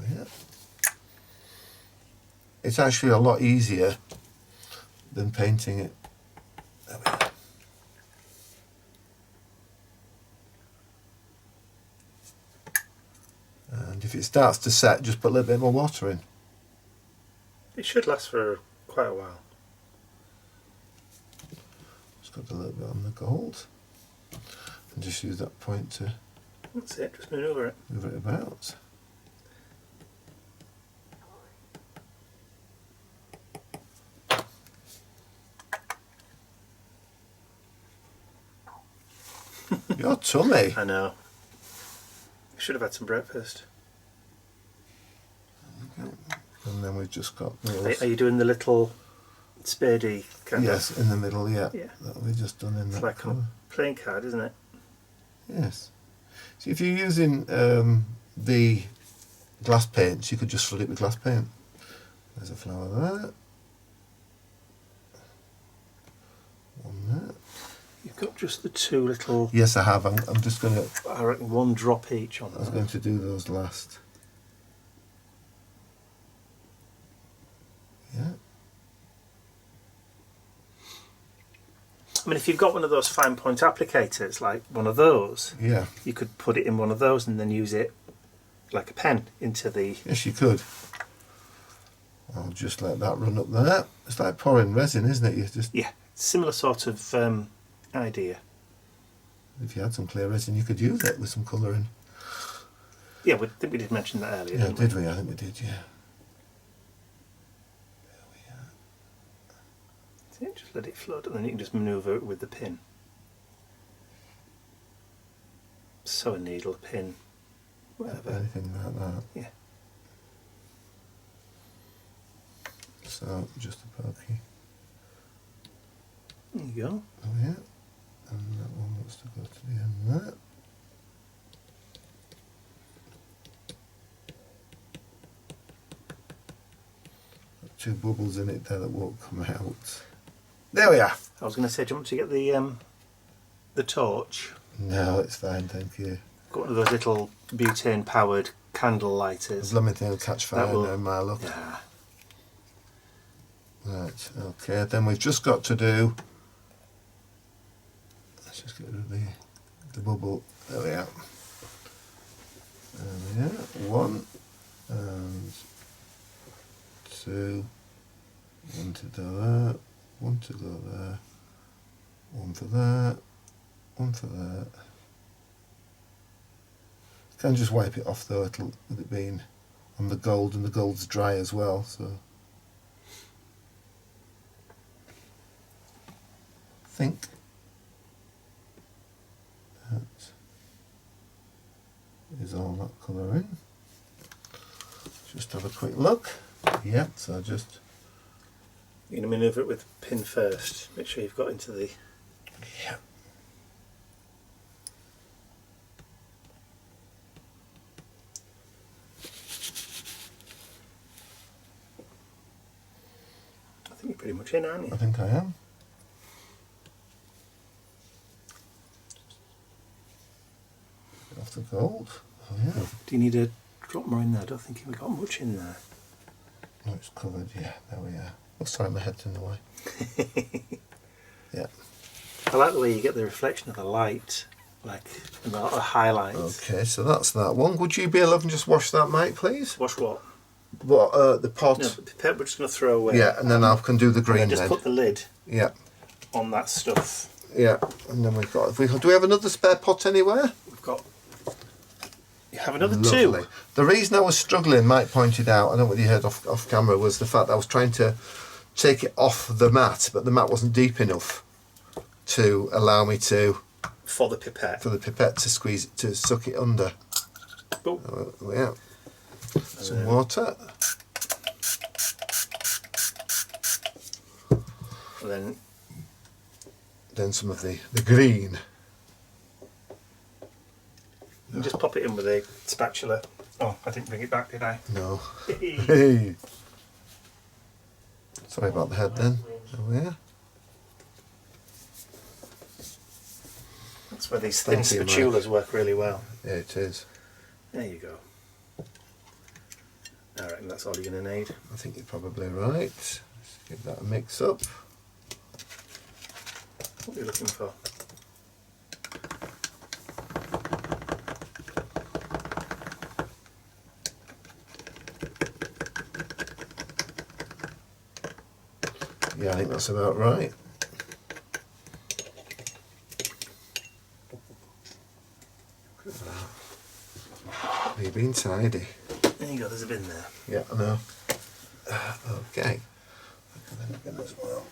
Yeah. It's actually a lot easier than painting it. There we go. And if it starts to set, just put a little bit more water in. It should last for quite a while. Just got a little bit on the gold. And just use that point to... That's it, just manoeuvre it. Move it about. Your tummy. I know. You should have had some breakfast. And then we've just got those. Are you doing the little spadey kind of? Yes, in the middle, yeah. Yeah. That'll be just done in it's that like colour. a playing card, isn't it? Yes. See, if you're using the glass paints, you could just flood it with glass paint. There's a flower there. One there. You've got just the two little... Yes, I have. I'm just going to... I reckon one drop each on that. I was going to do those last. Yeah. I mean, if you've got one of those fine point applicators, like one of those, yeah, you could put it in one of those and then use it like a pen into the... Yes, you could. I'll just let that run up there. It's like pouring resin, isn't it? You just... Yeah, similar sort of idea. If you had some clear resin, you could use it with some colouring. Yeah, I think we did mention that earlier. Yeah, didn't we? I think we did, yeah. Just let it flood and then you can just manoeuvre it with the pin. Sew a needle, pin, whatever. Anything like that. Yeah. So, just a pokey. There you go. Oh yeah. And that one wants to go to the end there. Got two bubbles in it there that won't come out. There we are. I was going to say, do you want to get the torch? No, it's fine, thank you. Got one of those little butane powered candle lighters. The blooming thing will catch fire now, my luck. Yeah. Right, okay, then we've just got to do... Let's just get rid of the bubble. There we are. There we are. One and two. One to go there. One to go there. One for that. One for that. You can just wipe it off though, with it being on the gold, and the gold's dry as well, so. I think that is all that colour in. Just have a quick look. Yep, so just... You're going to manoeuvre it with the pin first. Make sure you've got into the... Yep. You're pretty much in, aren't you? I think I am. Off the gold. Oh yeah. Do you need a drop more in there? I don't think we've got much in there. Oh, it's covered. Yeah, there we are. Oh, sorry, my head's in the way. Yeah. I like the way you get the reflection of the light, like the highlights. Okay, so that's that one. Would you be able to just wash that, Mike, please? Wash what? What, the pot? No, the pipette we're just going to throw away. Yeah, and then I can do the green and then just then. put the lid Yeah. on that stuff. Yeah, and then we've got... do we have another spare pot anywhere? We've got... You have another Lovely. 2. The reason I was struggling, Mike pointed out, I don't know what you heard off camera, was the fact that I was trying to take it off the mat, but the mat wasn't deep enough to allow me to... For the pipette. For the pipette to squeeze it, to suck it under. Oh. Yeah. Some water. And then some of the green. You just pop it in with a spatula. Oh, I didn't bring it back, did I? No. Hey. Sorry about the head then. Oh yeah. That's where these thin spatulas work really well. Yeah, it is. There you go. I reckon that's all you're going to need. I think you're probably right. Let's give that a mix up. What are you looking for? Yeah, I think that's about right. You've been tidy. There you go, there's a bin there. Yeah, I know. Okay. Bin as well.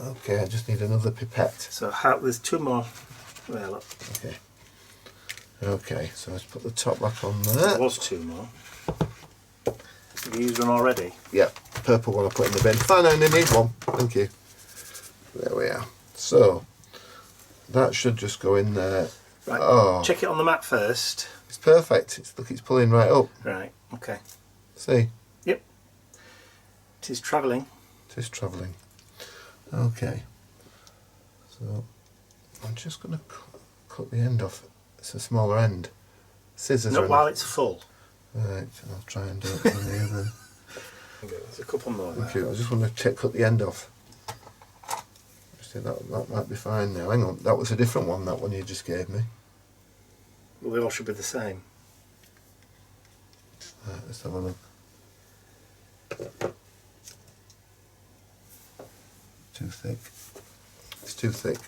Okay, I just need another pipette. So there's 2 more. Well, look. Okay. Okay, so let's put the top back on there. There was 2 more. Have you used one already? Yeah, purple one I put in the bin. Fine, I only need one. Thank you. There we are. So, that should just go in there. Right. Oh. Check it on the mat first. It's perfect. Look, it's pulling right up. Right, okay. See? Yep. It is travelling. It is travelling. Okay. So, I'm just going to cut the end off. It's a smaller end. Scissors. Not while it's full. Right, I'll try and do it from the other. Okay, there's a couple more there. Okay, I just want to cut the end off. See, that might be fine now. Hang on, that was a different one, that one you just gave me. Well, they all should be the same. Right, let's have a look. Too thick. It's too thick.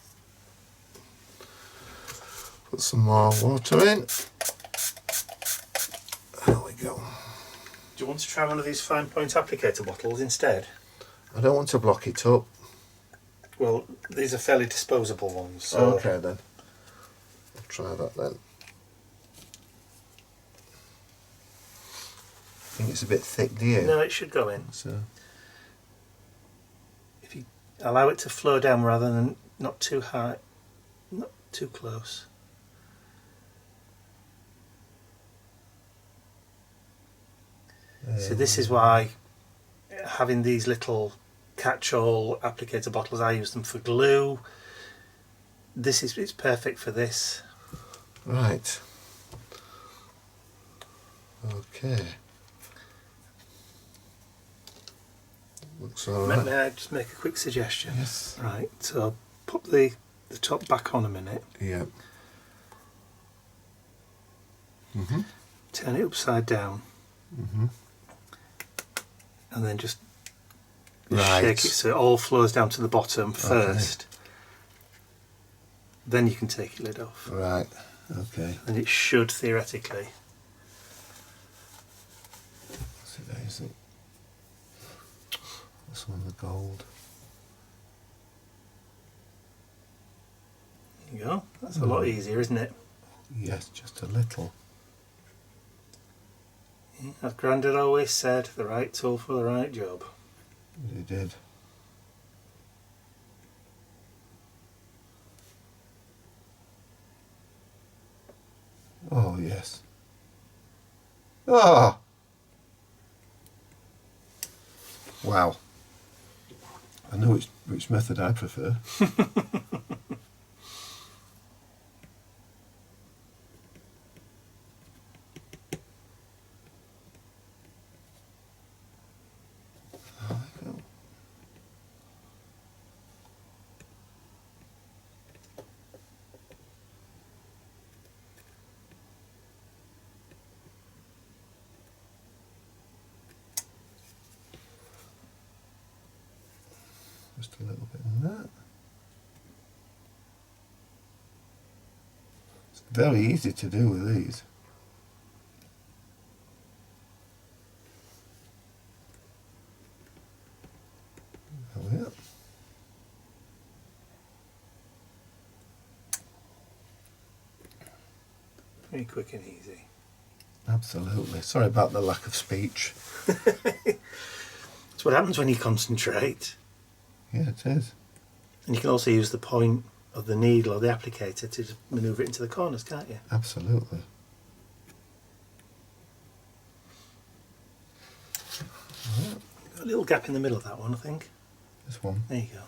Put some more water in. There we go. Do you want to try one of these fine point applicator bottles instead? I don't want to block it up. Well, these are fairly disposable ones. So okay then. I'll try that then. I think it's a bit thick, do you? No, it should go in. So. If you allow it to flow down rather than not too high, not too close. So this is why having these little catch-all applicator bottles, I use them for glue. It's perfect for this. Right. Okay. Looks alright. May I just make a quick suggestion? Yes. Right, so put the top back on a minute. Yeah. Turn it upside down. And then just shake it so it all flows down to the bottom first. Then you can take your lid off. Right, okay. And it should theoretically. What's it there, is it? This one, the gold. There you go. That's a lot easier, isn't it? Yes, just a little. As Grandad always said, the right tool for the right job. He did. Oh, yes. Ah! Wow. I know which method I prefer. Just a little bit in that. It's very easy to do with these. Oh yeah. Very quick and easy. Absolutely. Sorry about the lack of speech. That's what happens when you concentrate. Yeah, it is. And you can also use the point of the needle or the applicator to manoeuvre it into the corners, can't you? Absolutely. Got a little gap in the middle of that one, I think. This one. There you go.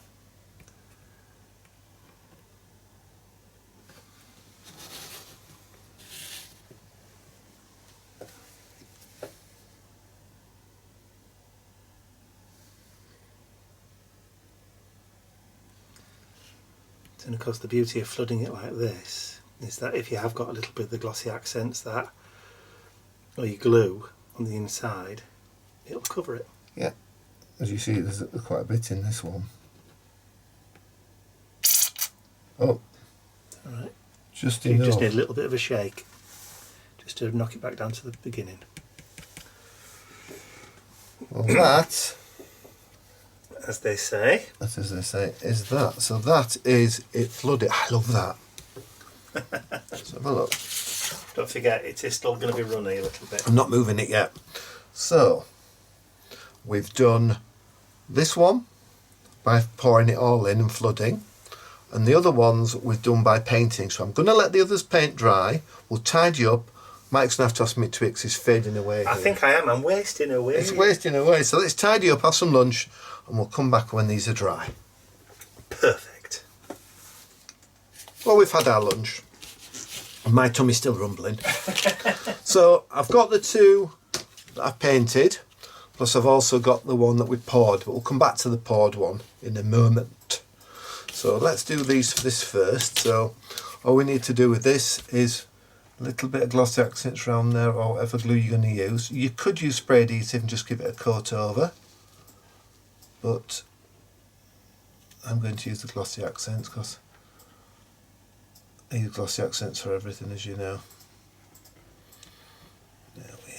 And of course the beauty of flooding it like this is that if you have got a little bit of the glossy accents that, or your glue on the inside, it'll cover it. Yeah, as you see there's quite a bit in this one. Oh, Alright. Just You enough. just need a little bit of a shake just to knock it back down to the beginning. Well, that, As they say. as they say, is that. So that is it flooded. I love that. Let's have a look. Don't forget, it is still going to be runny a little bit. I'm not moving it yet. So, we've done this one by pouring it all in and flooding. And the other ones we've done by painting. So I'm going to let the others paint dry. We'll tidy up. Mike's going to have to ask me to because it's fading away. I think I am. I'm wasting away. It's wasting away. So let's tidy up, have some lunch, and we'll come back when these are dry. Perfect. Well, we've had our lunch. And my tummy's still rumbling. So I've got the two that I've painted. Plus I've also got the one that we poured. But we'll come back to the poured one in a moment. So let's do this first. So all we need to do with this is a little bit of glossy accents around there, or whatever glue you're going to use. You could use spray adhesive and just give it a coat over. But I'm going to use the glossy accents because I use glossy accents for everything, as you know. There we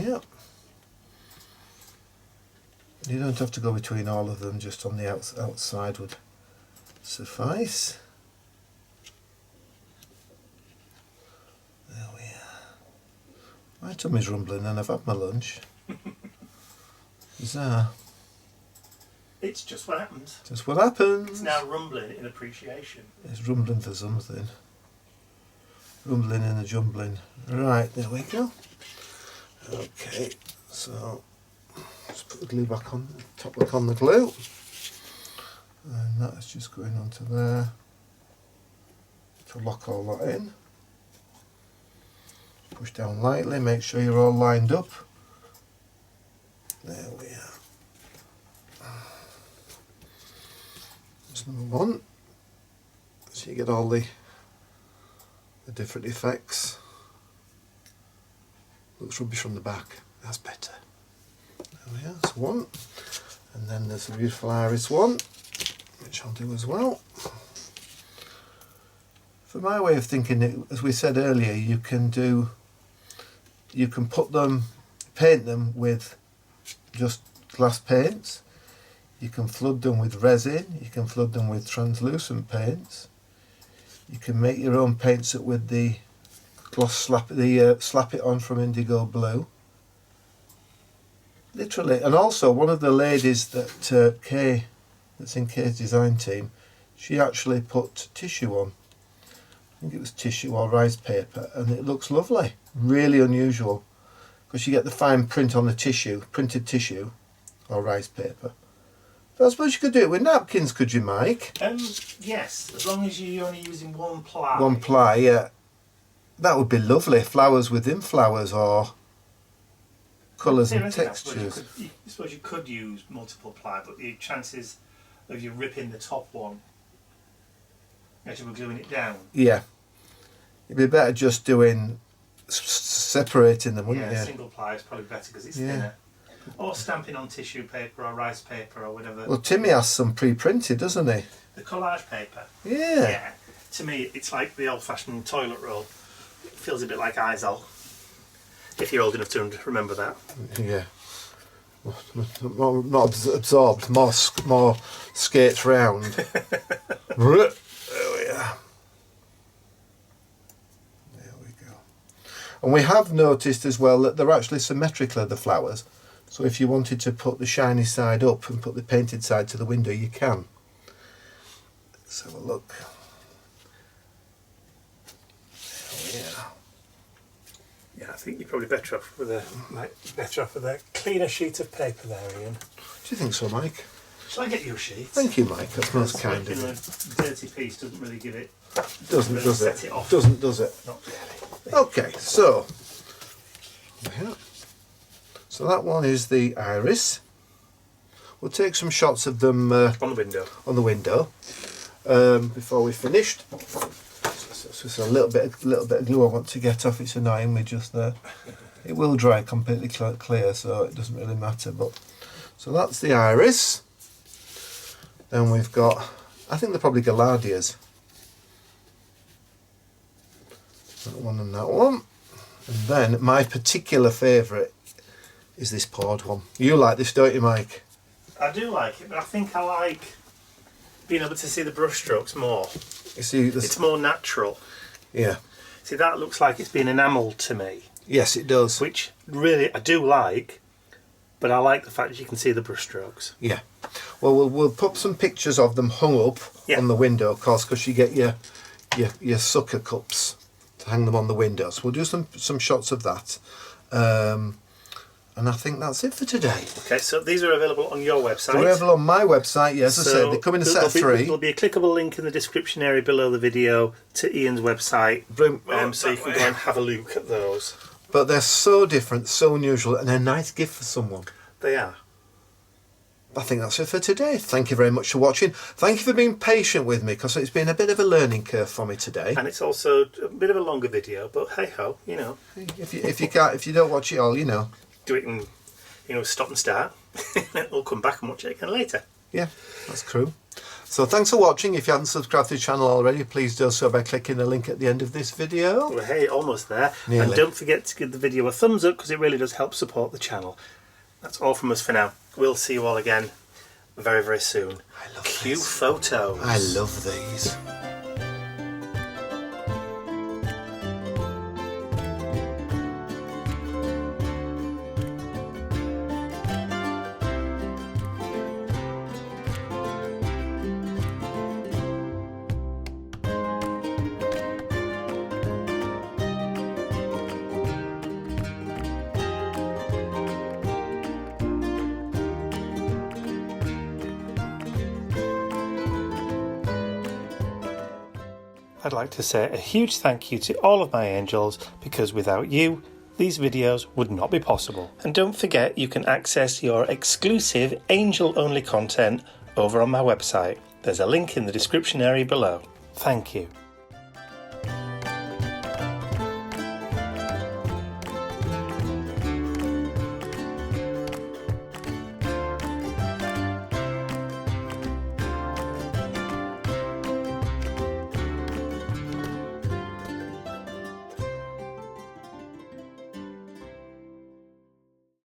are. Yep. You don't have to go between all of them, just on the outside would suffice. There we are. My tummy's rumbling and I've had my lunch. Bizarre. It's just what happens. Just what happens. It's now rumbling in appreciation. It's rumbling for something. Rumbling in a jumbling. Right, there we go. Okay, so let's put the glue back on, top back on the glue. And that's just going onto there to lock all that in. Push down lightly, make sure you're all lined up. There we are. That's number one. So you get all the different effects. Looks rubbish from the back. That's better. There we are. That's one. And then there's the beautiful iris one, which I'll do as well. For my way of thinking, as we said earlier, you can put them, paint them with just glass paints. You can flood them with resin. You can flood them with translucent paints. You can make your own paints with the gloss slap it on from Indigo Blue. Literally, and also one of the ladies that Kay, that's in Kay's design team, she actually put tissue on. I think it was tissue or rice paper, and it looks lovely. Really unusual. because you get the fine print on the tissue, printed tissue, or rice paper. But I suppose you could do it with napkins, could you, Mike? Yes, as long as you're only using one ply. One ply, yeah. That would be lovely. Flowers within flowers, or colours and textures. I suppose you could use multiple ply, but the chances of you ripping the top one as you were gluing it down. Yeah. It'd be better just doing, separating them, wouldn't Yeah, you? single ply is probably better because it's thinner. Or stamping on tissue paper or rice paper or whatever. Well, Timmy has some pre-printed, doesn't he? The collage paper. Yeah. Yeah. To me, it's like the old-fashioned toilet roll. It feels a bit like Izal. If you're old enough to remember that. Yeah. Not absorbed, more skates round. There we are. There we go. And we have noticed as well that they're actually symmetrical, the flowers. So if you wanted to put the shiny side up and put the painted side to the window, you can. Let's have a look. Yeah, I think you're probably better off with a cleaner sheet of paper there, Ian. Do you think so, Mike? Shall I get you a sheet? Thank you, Mike. That's most kind of you. A dirty piece doesn't really give it. Doesn't, really does set it? it off. Doesn't, does it? Not really. Okay, so yeah. So that one is the iris. We'll take some shots of them on the window. On the window before we finished. So it's a little bit of glue I want to get off. It's annoying me just there. It will dry completely clear, so it doesn't really matter. But so that's the iris. Then we've got, I think they're probably gaillardias. That one and that one. And then my particular favourite is this poured one. You like this, don't you, Mike? I do like it, but I think I like being able to see the brush strokes more. You see, it's more natural. Yeah. See, that looks like it's been enamelled to me. Yes, it does. Which really I do like, but I like the fact that you can see the brush strokes. Yeah. Well, we'll put some pictures of them hung up on the window, of course, because you get your sucker cups to hang them on the windows. We'll do some shots of that. And I think that's it for today. Okay, so these are available on your website. They're available on my website, yes. As I said, they come in a set of 3. There'll be a clickable link in the description area below the video to Ian's website, so you can go and have a look at those. But they're so different, so unusual, and a nice gift for someone. They are. I think that's it for today. Thank you very much for watching. Thank you for being patient with me, because it's been a bit of a learning curve for me today. And it's also a bit of a longer video, but hey ho, you know. If you don't watch it all, you know. Do it and stop and start. We'll come back and watch it again later. Yeah, that's true. So thanks for watching. If you haven't subscribed to the channel already, please do so by clicking the link at the end of this video. Well, hey, almost there. Nearly. And don't forget to give the video a thumbs up, because it really does help support the channel. That's all from us for now. We'll see you all again very, very soon. I love Cue this. photos. I love these. I'd like to say a huge thank you to all of my angels, because without you, these videos would not be possible. And don't forget, you can access your exclusive angel-only content over on my website. There's a link in the description area below. Thank you.